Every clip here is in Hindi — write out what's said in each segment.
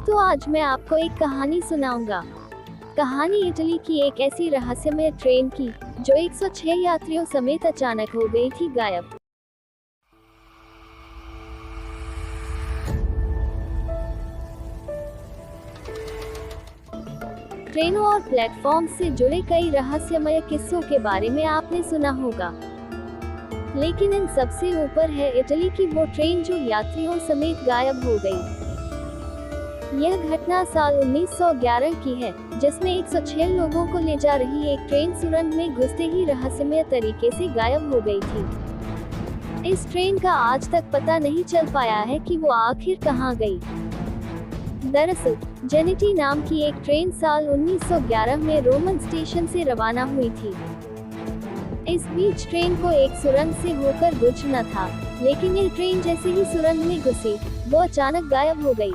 दोस्तों, आज मैं आपको एक कहानी सुनाऊंगा। कहानी इटली की एक ऐसी रहस्यमय ट्रेन की जो 106 यात्रियों समेत अचानक हो गई थी गायब। ट्रेनों और प्लेटफॉर्म से जुड़े कई रहस्यमय किस्सों के बारे में आपने सुना होगा, लेकिन इन सबसे ऊपर है इटली की वो ट्रेन जो यात्रियों समेत गायब हो गई। यह घटना साल 1911 की है, जिसमें 106 लोगों को ले जा रही एक ट्रेन सुरंग में घुसते ही रहस्यमय तरीके से गायब हो गई थी। इस ट्रेन का आज तक पता नहीं चल पाया है कि वो आखिर कहां गई। दरअसल जेनिटी नाम की एक ट्रेन साल 1911 में रोमन स्टेशन से रवाना हुई थी। इस बीच ट्रेन को एक सुरंग से होकर गुजरना था, लेकिन यह ट्रेन जैसे ही सुरंग में घुसी, वो अचानक गायब हो गई।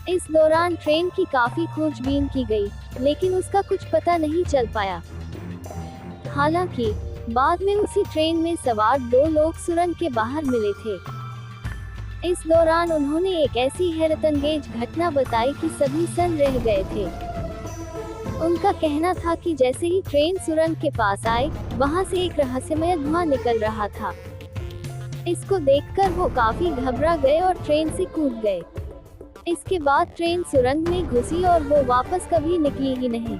इस दौरान ट्रेन की काफी खोजबीन की गई, लेकिन उसका कुछ पता नहीं चल पाया। हालांकि बाद में उसी ट्रेन में सवार 2 लोग सुरंग के बाहर मिले थे। इस दौरान उन्होंने एक ऐसी हैरतअंगेज घटना बताई कि सभी सन्न रह गए थे। उनका कहना था कि जैसे ही ट्रेन सुरंग के पास आई, वहां से एक रहस्यमय धुआं निकल रहा था। इसको देखकर वो काफी घबरा गए और ट्रेन से कूद गए। इसके बाद ट्रेन सुरंग में घुसी और वो वापस कभी निकली ही नहीं।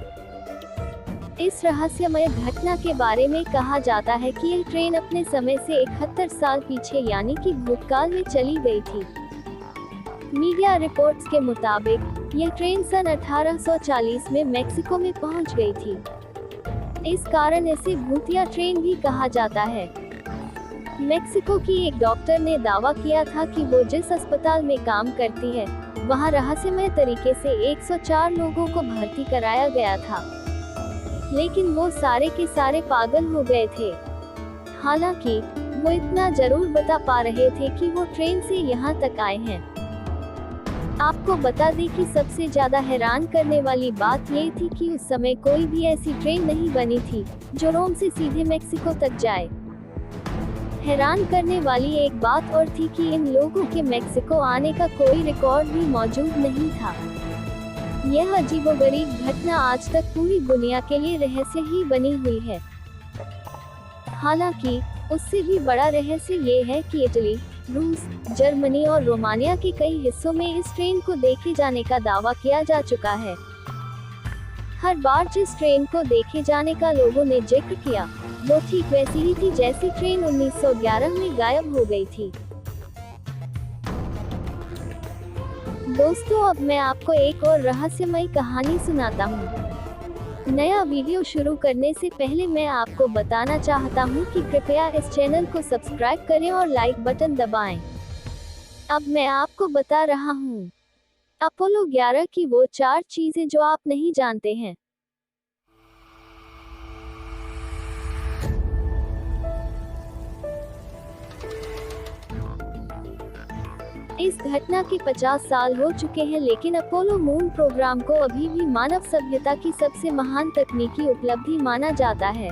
इस रहस्यमय घटना के बारे में कहा जाता है कि यह ट्रेन अपने समय से 71 साल पीछे यानी कि भूतकाल में चली गई थी। मीडिया रिपोर्ट्स के मुताबिक यह ट्रेन सन 1840 में मेक्सिको में पहुंच गई थी। इस कारण इसे भूतिया ट्रेन भी कहा जाता है। मेक्सिको की एक डॉक्टर ने दावा किया था कि वो जिस अस्पताल में काम करती है, वहां रहस्यमय तरीके से 104 लोगों को भर्ती कराया गया था, लेकिन वो सारे के सारे पागल हो गए थे। हालांकि वो इतना जरूर बता पा रहे थे कि वो ट्रेन से यहाँ तक आए हैं। आपको बता दें कि सबसे ज्यादा हैरान करने वाली बात ये थी कि उस समय कोई भी ऐसी ट्रेन नहीं बनी थी जो रोम से सीधे मेक्सिको तक जाए। हैरान करने वाली एक बात और थी कि इन लोगों के मेक्सिको आने का कोई रिकॉर्ड भी मौजूद नहीं था। यह अजीबोगरीब घटना आज तक पूरी दुनिया के लिए रहस्य ही बनी हुई है। हालांकि उससे भी बड़ा रहस्य ये है कि इटली, रूस, जर्मनी और रोमानिया के कई हिस्सों में इस ट्रेन को देखे जाने का दावा किया जा चुका है। हर बार जिस ट्रेन को देखे जाने का लोगों ने जिक्र किया, वो ठीक वैसी ही थी जैसी ट्रेन 1911 में गायब हो गई थी। दोस्तों, अब मैं आपको एक और रहस्यमय कहानी सुनाता हूँ। नया वीडियो शुरू करने से पहले मैं आपको बताना चाहता हूँ कि कृपया इस चैनल को सब्सक्राइब करें और लाइक बटन दबाएं। अब मैं आपको बता रहा हूँ अपोलो 11 की वो 4 चीजें जो आप नहीं जानते हैं। इस घटना के 50 साल हो चुके हैं, लेकिन अपोलो मून प्रोग्राम को अभी भी मानव सभ्यता की सबसे महान तकनीकी उपलब्धि माना जाता है।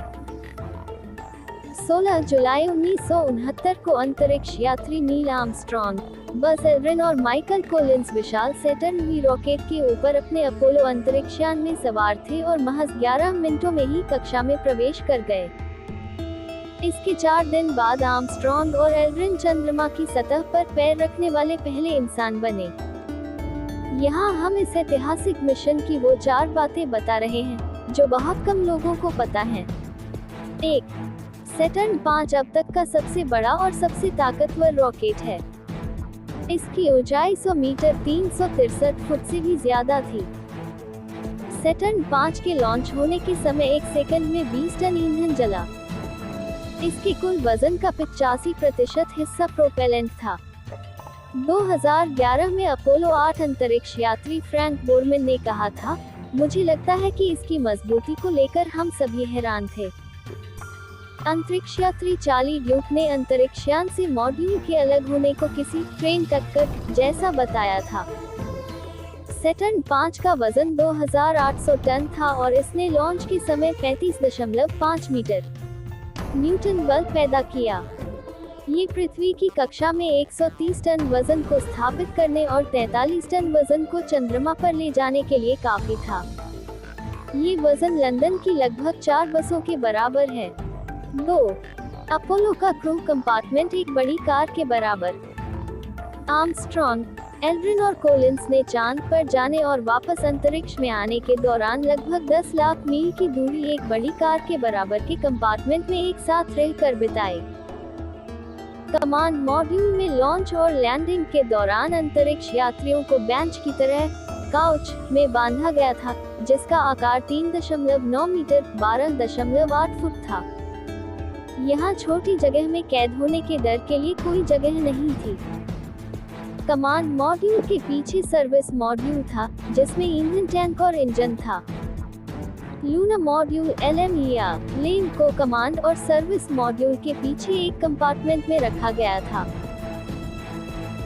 16 जुलाई 1969 को अंतरिक्ष यात्री नील आर्मस्ट्रॉन्ग, बस एल्ड्रिन और माइकल कोलिंस विशाल सैटर्न वी रॉकेट के ऊपर अपने अपोलो अंतरिक्षयान में सवार थे और महज 11 मिनटों में ही कक्षा में प्रवेश कर गए। इसके 4 दिन बाद आर्मस्ट्रॉन्ग और एल्ड्रिन चंद्रमा की सतह पर पैर रखने वाले पहले इंसान बने। यहाँ हम इस ऐतिहासिक मिशन की वो 4 बातें बता रहे हैं जो बहुत कम लोगों को पता है। 1. सैटर्न 5 अब तक का सबसे बड़ा और सबसे ताकतवर रॉकेट है। इसकी ऊंचाई 100 मीटर 363 फुट से भी ज्यादा थी। सैटर्न 5 के लॉन्च होने के समय 1 सेकंड में 20 टन ईंधन जला। इसके कुल वजन का 85% हिस्सा प्रोपेलेंट था। 2011 में अपोलो 8 अंतरिक्ष यात्री फ्रैंक बोरमैन ने कहा था, मुझे लगता है कि इसकी मजबूती को लेकर हम सभी हैरान थे। अंतरिक्ष यात्री चार्ली ड्यूक ने अंतरिक्षयान से मॉड्यूल के अलग होने को किसी ट्रेन टक्कर जैसा बताया था। सैटर्न 5 का वजन 2800 टन था और इसने लॉन्च के समय 35.5 मीटर न्यूटन बल पैदा किया। ये पृथ्वी की कक्षा में 130 टन वजन को स्थापित करने और 43 टन वजन को चंद्रमा पर ले जाने के लिए काफी था। ये वजन लंदन की लगभग 4 बसों के बराबर है। 2. अपोलो का क्रू कंपार्टमेंट एक बड़ी कार के बराबर। आर्मस्ट्रॉन्ग, एल्ड्रिन और कोलिंस ने चांद पर जाने और वापस अंतरिक्ष में आने के दौरान लगभग 10 लाख मील की दूरी एक बड़ी कार के बराबर के कंपार्टमेंट में एक साथ रहकर बिताई। कमांड मॉड्यूल में लॉन्च और लैंडिंग के दौरान अंतरिक्ष यात्रियों को बेंच की तरह काउच में बांधा गया था, जिसका आकार 3.9 मीटर 12.8 फुट था। यहाँ छोटी जगह में कैद होने के डर के लिए कोई जगह नहीं थी। कमांड मॉड्यूल के पीछे सर्विस मॉड्यूल था, जिसमें ईंधन टैंक और इंजन था। लूना मॉड्यूल LMEA लेन को कमांड और सर्विस मॉड्यूल के पीछे एक कंपार्टमेंट में रखा गया था।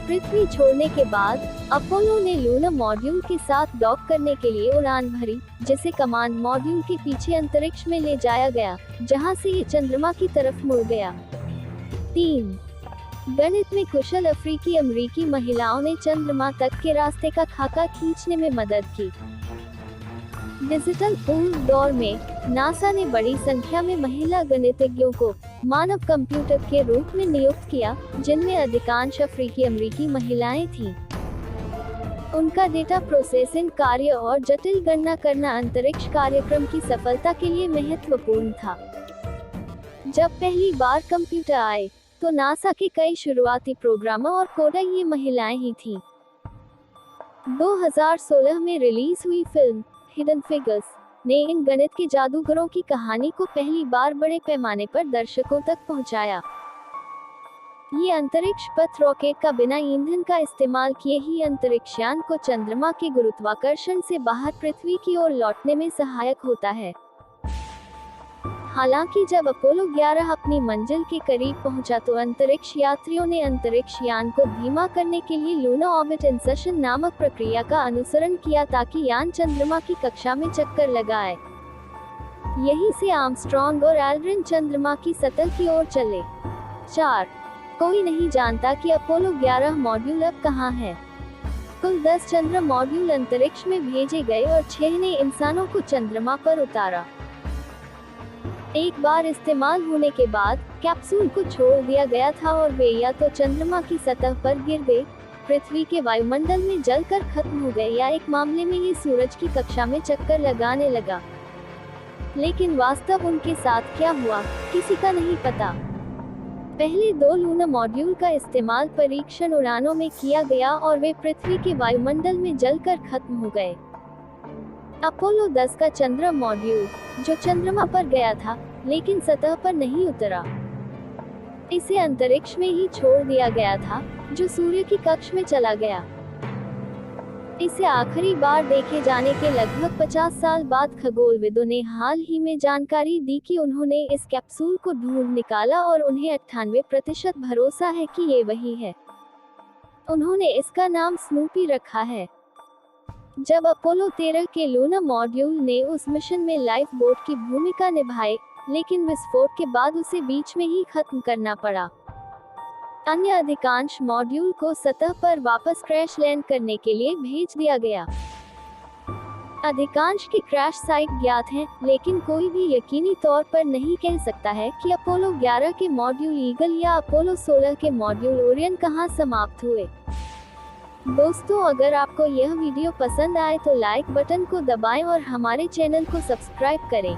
पृथ्वी छोड़ने के बाद अपोलो ने लूना मॉड्यूल के साथ डॉक करने के लिए उड़ान भरी, जिसे कमांड मॉड्यूल के पीछे अंतरिक्ष में ले जाया गया, जहां से ये चंद्रमा की तरफ मुड़ गया। 3. गणित में कुशल अफ्रीकी अमेरिकी महिलाओं ने चंद्रमा तक के रास्ते का खाका खींचने में मदद की। डिजिटल पूर्व दौर में नासा ने बड़ी संख्या में महिला गणितज्ञों को मानव कंप्यूटर के रूप में नियुक्त किया, जिनमें अधिकांश अफ्रीकी अमेरिकी महिलाएं थीं। उनका डेटा प्रोसेसिंग कार्य और जटिल गणना करना अंतरिक्ष कार्यक्रम की सफलता के लिए महत्वपूर्ण था। जब पहली बार कंप्यूटर आए, तो नासा के कई शुरुआती प्रोग्रामर और कोडर ये महिलाएं ही थीं। 2016 में रिलीज हुई फिल्म हिडन फिगर्स ने इन गणित के जादूगरों की कहानी को पहली बार बड़े पैमाने पर दर्शकों तक पहुंचाया। ये अंतरिक्ष पथ रॉकेट का बिना ईंधन का इस्तेमाल किए ही अंतरिक्षयान को चंद्रमा के गुरुत्वाकर्षण से बाहर पृथ्वी की ओर लौटने में सहायक होता है। हालांकि जब अपोलो 11 अपनी मंजिल के करीब पहुंचा, तो अंतरिक्ष यात्रियों ने अंतरिक्ष यान को धीमा करने के लिए लूना ऑर्बिट इंसर्शन नामक प्रक्रिया का अनुसरण किया, ताकि यान चंद्रमा की कक्षा में चक्कर लगाए। यहीं से आर्मस्ट्रॉन्ग और एल्ड्रिन चंद्रमा की सतह की ओर चले। 4. कोई नहीं जानता कि अपोलो 11 मॉड्यूल अब कहाँ है। कुल 10 चंद्र मॉड्यूल अंतरिक्ष में भेजे गए और 6 ने इंसानों को चंद्रमा पर उतारा। एक बार इस्तेमाल होने के बाद कैप्सूल को छोड़ दिया गया था और वे या तो चंद्रमा की सतह पर गिर गए, पृथ्वी के वायुमंडल में जलकर खत्म हो गए, या एक मामले में ये सूरज की कक्षा में चक्कर लगाने लगा। लेकिन वास्तव उनके साथ क्या हुआ, किसी का नहीं पता। पहले 2 लूना मॉड्यूल का इस्तेमाल परीक्षण उड़ानों में किया गया और वे पृथ्वी के वायुमंडल में जलकर खत्म हो गए। अपोलो 10 का चंद्र मॉड्यूल, जो चंद्रमा पर गया था लेकिन सतह पर नहीं उतरा, इसे अंतरिक्ष में ही छोड़ दिया गया था, जो सूर्य की कक्ष में चला गया। इसे आखिरी बार देखे जाने के लगभग 50 साल बाद खगोलविदों ने हाल ही में जानकारी दी कि उन्होंने इस कैप्सूल को ढूंढ निकाला और उन्हें 98% भरोसा है कि ये वही है। उन्होंने इसका नाम स्नूपी रखा है। जब अपोलो 13 के लूना मॉड्यूल ने उस मिशन में लाइफ बोट की भूमिका निभाई, लेकिन विस्फोट के बाद उसे बीच में ही खत्म करना पड़ा। अन्य अधिकांश मॉड्यूल को सतह पर वापस क्रैश लैंड करने के लिए भेज दिया गया। अधिकांश के क्रैश साइट ज्ञात हैं, लेकिन कोई भी यकीनी तौर पर नहीं कह सकता है कि अपोलो 11 के मॉड्यूल ईगल या अपोलो 16 के मॉड्यूल ओरियन कहां समाप्त हुए। दोस्तों, अगर आपको यह वीडियो पसंद आए तो लाइक बटन को दबाएं और हमारे चैनल को सब्सक्राइब करें।